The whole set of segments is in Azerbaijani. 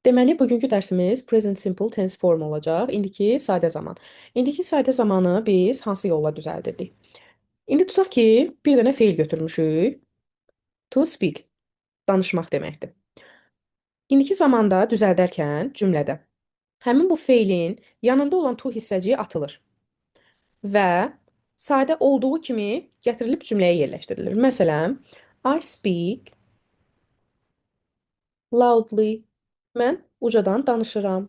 Deməli, bugünkü dərsimiz present simple tense form olacaq. İndiki sadə zaman. İndiki sadə zamanı biz hansı yolla düzəldirdik? İndi tutaq ki, bir dənə feil götürmüşük. To speak, danışmaq deməkdir. İndiki zamanda düzəldərkən cümlədə həmin bu feilin yanında olan to hissəciyi atılır və sadə olduğu kimi gətirilib cümləyə yerləşdirilir. Məsələn, I speak loudly. Mən ucadan danışıram.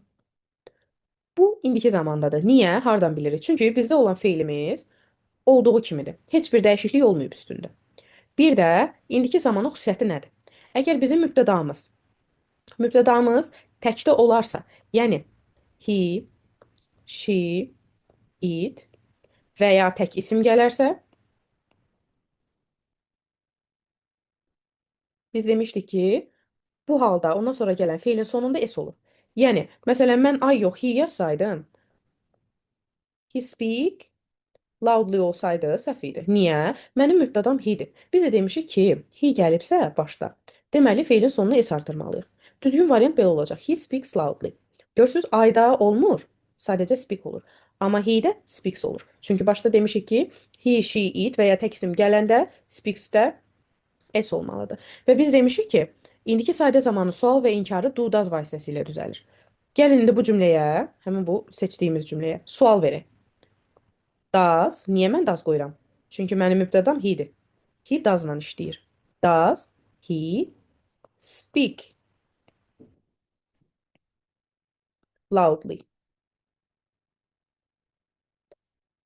Bu indiki zamandadır. Niyə? Hardan bilirik? Çünki bizdə olan feilimiz olduğu kimidir. Heç bir dəyişiklik olmayıb üstündə. Bir də indiki zamanın xüsusiyyəti nədir? Əgər bizim mübtədamız təkdə olarsa, yəni he, she, it və ya tək isim gələrsə, biz demişdik ki, bu halda ondan sonra gələn feilin sonunda s olur. Yəni, məsələn, mən I yox, he yazsaydım, he speak loudly olsaydı səhv idi. Niyə? Mənim mübtədam he-dir. Biz də demişik ki, he gəlibsə başda. Deməli, feilin sonuna s artırmalıyıq. Düzgün variant belə olacaq. He speaks loudly. Görürsüz, I-da olmur. Sadəcə speak olur. Amma he-də speaks olur. Çünki başda demişik ki, he, she, it və ya tək isim gələndə speaks-də s olmalıdır. Və biz demişik ki, indiki sadə zamanı sual və inkarı do does vasitəsilə düzəlir. Gəlin indi bu cümləyə, həmin bu seçdiyimiz cümləyə sual verək. Does. Niyə mən does qoyuram? Çünki mənim mübtədam he-dir. He does-la işləyir. Does he speak loudly?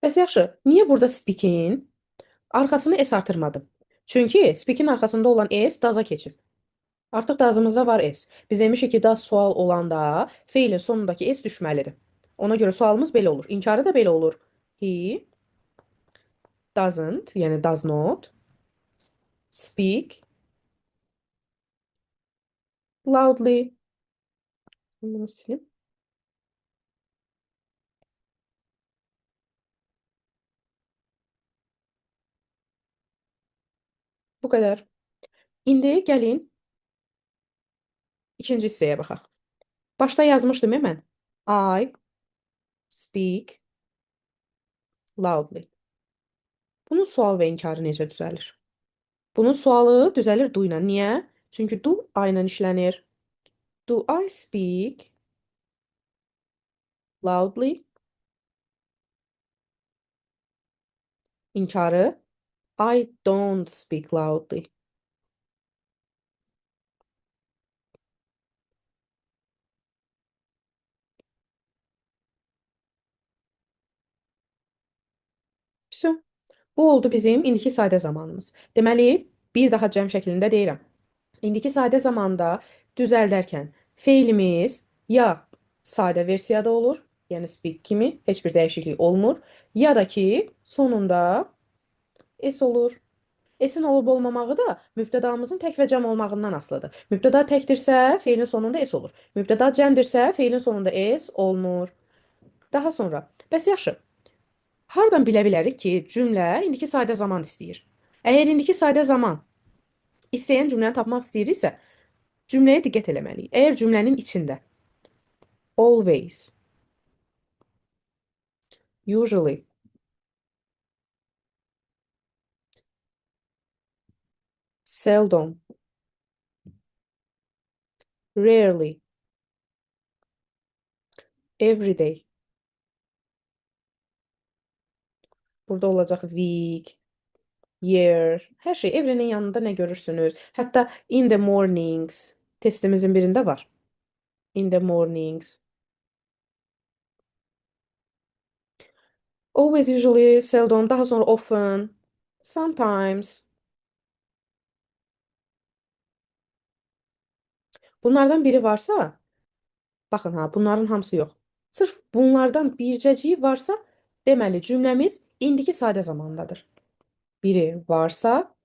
Bəs yaxşı, niyə burada speak-in arxasını s artırmadım? Çünki speak-in arxasında olan s does-a keçib. Artıq does-ımızda var s. Biz demişik ki, does sual olanda feilin sonundakı s düşməlidir. Ona görə sualımız belə olur. İnkarı da belə olur. He doesn't, yəni does not speak loudly. Bunu sileyim. Bu qədər. İndi gəlin ikinci hissəyə baxaq. Başda yazmışdım ya mən. I speak loudly. Bunun sual və inkarı necə düzəlir? Bunun sualı düzəlir do ilə. Niyə? Çünki do I ilə işlənir. Do I speak loudly? İnkarı I don't speak loudly. Все. Bu oldu bizim indiki sadə zamanımız. Deməli, bir daha cəm şəklində deyirəm. İndiki sadə zamanda düzəldərkən feilimiz ya sadə versiyada olur, yəni speak kimi heç bir dəyişiklik olmur, ya da ki sonunda s olur. S-in olub olmamağı da mübtədamızın tək və cəm olmağından asılıdır. Mübtəda təkdirsə, feilin sonunda s olur. Mübtəda cəmdirsə, feilin sonunda s olmur. Daha sonra, bəs yaxşı, hardan bilə bilərik ki, cümlə indiki sadə zaman istəyir? Əgər indiki sadə zaman istəyən cümləni tapmaq istəyiriksə, cümləyə diqqət eləməliyik. Əgər cümlənin içində always, usually, seldom, rarely, everyday, burada olacaq week, year, hər şey every'nin yanında nə görürsünüz? Hətta in the mornings testimizin birində var. In the mornings. Always, usually, seldom, daha sonra often, sometimes. Bunlardan biri varsa, baxın ha, bunların hamısı yox. Sırf bunlardan bircəciyi varsa, deməli cümləmiz indiki sadə zamandadır. Biri varsa,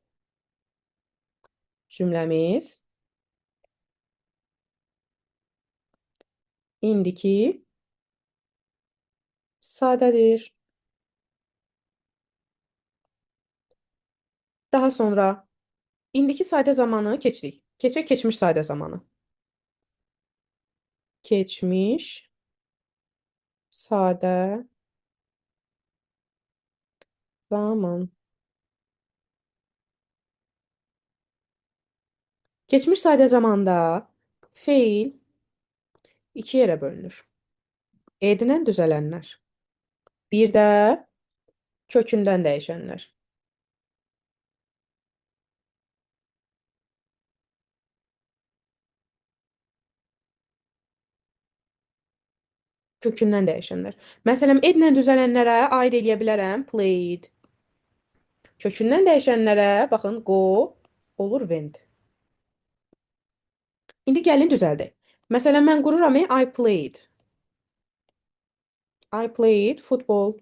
cümləmiz indiki sadədir. Daha sonra indiki sadə zamanı keçdik. Keçək keçmiş sadə zamanı. Keçmiş, sadə zaman. Keçmiş sadə zamanda feil iki yerə bölünür. Edindən düzələnlər. Bir də kökündən dəyişənlər. Kökündən dəyişənlər. Məsələn, edlə düzələnlərə aid eləyə bilərəm played. Kökündən dəyişənlərə baxın go olur went. İndi gəlin düzəldək. Məsələn, mən qururam I played. I played football.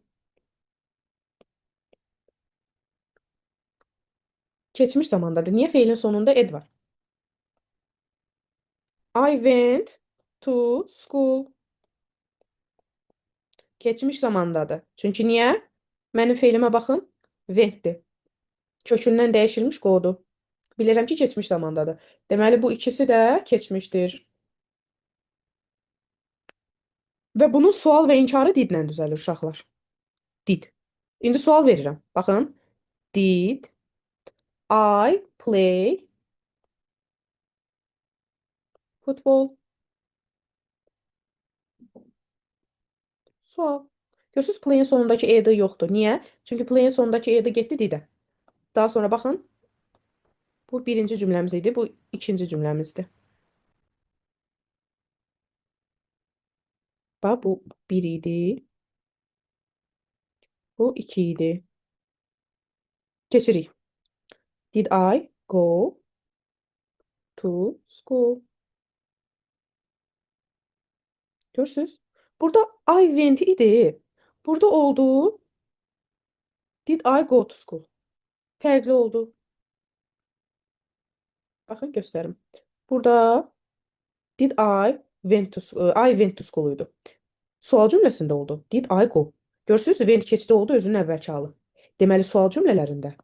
Keçmiş zamandadır. Niyə feilin sonunda ed var? I went to school. Keçmiş zamandadır. Çünki niyə? Mənim feilimə baxın. Went'dir. Kökündən dəyişilmiş qodu. Bilirəm ki, keçmiş zamandadır. Deməli, bu ikisi də keçmişdir. Və bunun sual və inkarı didlə düzəlir uşaqlar. Did. İndi sual verirəm. Baxın. Did I play football? Sual. Görürsünüz, play'in sonundakı ed yoxdur. Niyə? Çünki play'in sonundakı ed getdi didə. Daha sonra baxın. Bu birinci cümləmiz idi. Bu ikinci cümləmizdir. Bax, bu bir idi. Bu iki idi. Keçirik. Did I go to school? Görürsünüz? Burada I went idi. Burada oldu. Did I go to school? Fərqli oldu. Baxın, göstərim. Burada did I went to school idi. Sual cümləsində oldu. Did I go? Görürsünüz, went keçdi oldu özünün əvvəlki halı. Deməli, sual cümlələrində.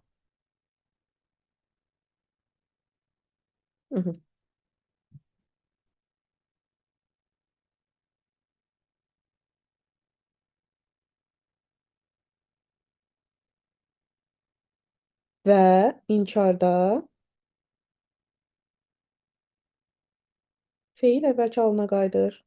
Hı -hı. Və inkarda feil əvvəlki halına qayıdır.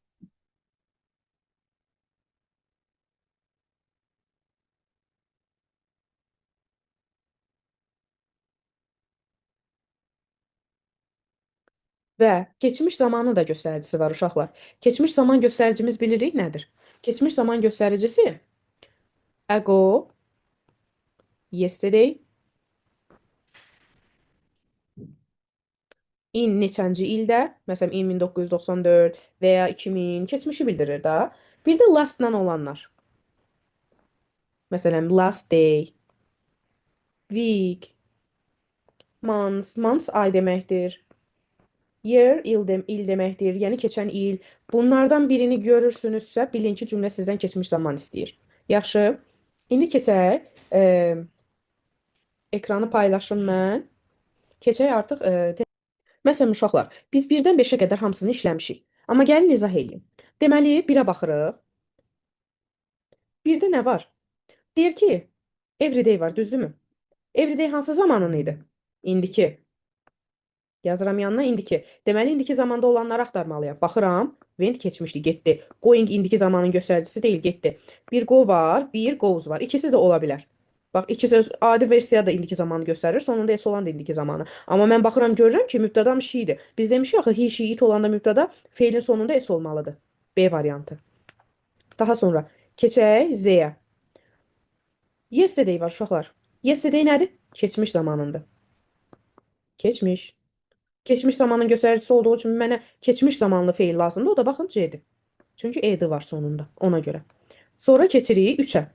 Və keçmiş zamanın da göstəricisi var uşaqlar. Keçmiş zaman göstəricimiz bilirik nədir? Keçmiş zaman göstəricisi ago, yesterday, in neçənci ildə, məsələn, in 1994 və ya 2000 keçmişi bildirir da. Bir də last-la olanlar. Məsələn, last day, week, months ay deməkdir. Year, il deməkdir, yəni keçən il. Bunlardan birini görürsünüzsə, bilin ki, cümlə sizdən keçmiş zaman istəyir. Yaxşı, indi keçək. Ekranı paylaşım mən. Keçək artıq. Məsələn, uşaqlar, biz 1-dən 5-ə qədər hamısını işləmişik. Amma gəlin izah edeyim. Deməli, 1-ə baxırıq. 1-də nə var? Deyir ki, everyday var, düzdürmü? Everyday hansı zamanın idi? İndiki. Yazıram yanına indiki. Deməli, indiki zamanda olanları axtarmalıyam. Baxıram, went keçmişdi, getdi. Going indiki zamanın göstəricisi deyil, getdi. Bir go var, bir goes var. İkisi də ola bilər. Bax, ikisi adi versiya da indiki zamanı göstərir, sonunda s olan da indiki zamanı. Amma mən baxıram, görürəm ki, mübtədam she idi. Biz demişik axı, he, she, it olanda mübtəda feilin sonunda s olmalıdır. B variantı. Daha sonra keçək Z-yə. Yesterday var uşaqlar. Yesterday nədir? Keçmiş zamanındır. Keçmiş. Keçmiş zamanın göstəricisi olduğu üçün mənə keçmiş zamanlı feil lazımdır. O da baxın C-dir. Çünki ed var sonunda. Ona görə. Sonra keçirik 3-ə.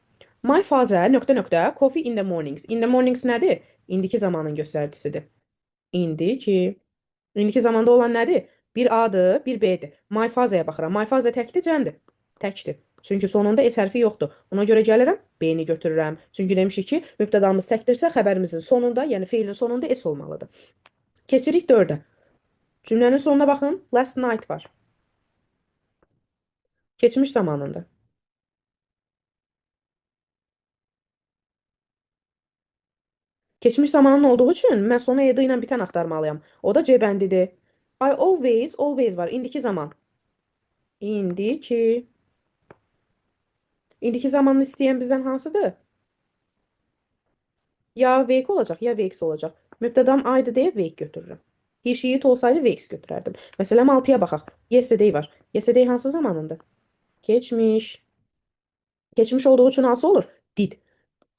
My father ... coffee in the mornings. In the mornings nədir? İndiki zamanın göstəricisidir. İndiki. İndiki zamanda olan nədir? Bir A-dır, bir B-dir. My father-yə baxıram. My father təkdir, cəmdir. Təkdir. Çünki sonunda S hərfi yoxdur. Ona görə gəlirəm, B-ni götürürəm. Çünki demişik ki, mübtədamız təkdirsə, xəbərimizin sonunda, yəni feilin sonunda S olmalıdır. Keçirik 4-ə. Cümlənin sonuna baxın. Last night var. Keçmiş zamanında. Keçmiş zamanın olduğu üçün mən sona ed ilə bitən axtarmalıyam. O da C bəndidir. I always, always var. İndiki zaman. İndiki. İndiki zamanını istəyən bizdən hansıdır? Ya wake olacaq, ya wakes olacaq. Mübtədam I'dı deyə wake götürürəm. He, she, it olsaydı wakes götürərdim. Məsələn, 6-ya baxaq. Yesterday var. Yesterday hansı zamanındır? Keçmiş. Keçmiş olduğu üçün hansı olur? Did.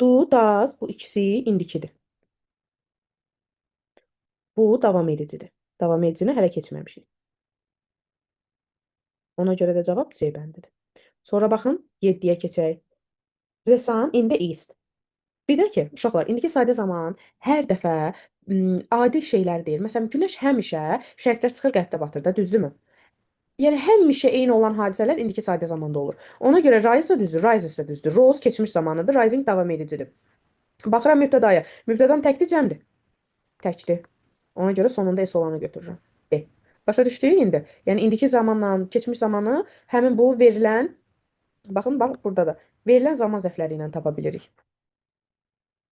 Do, does, bu ikisi indikidir. Bu davam edicidir. Davam edicini hələ keçməmişik. Ona görə də cavab C bəndidir. Sonra baxın, 7-yə keçək. The sun in the east. Bir də ki, uşaqlar, indiki sadə zaman hər dəfə adi şeylər deyil. Məsələn, günəş həmişə şərqdə çıxır, qərbdə batır da, düzdürmü? Yəni həmişə eyni olan hadisələr indiki sadə zamanda olur. Ona görə rise da düzdür, rises də düzdür. Rose keçmiş zamanıdır, rising davam edicidir. Baxıram mübtədaya. Mübtədam təkdir, cəmdir. Təkdir. Ona görə sonunda S olanı götürürəm. B. Başa düşdük indi? Yəni indiki zamanla keçmiş zamanı həmin bu verilən, baxın, bax burada da verilən zaman zərfləri ilə tapa bilirik.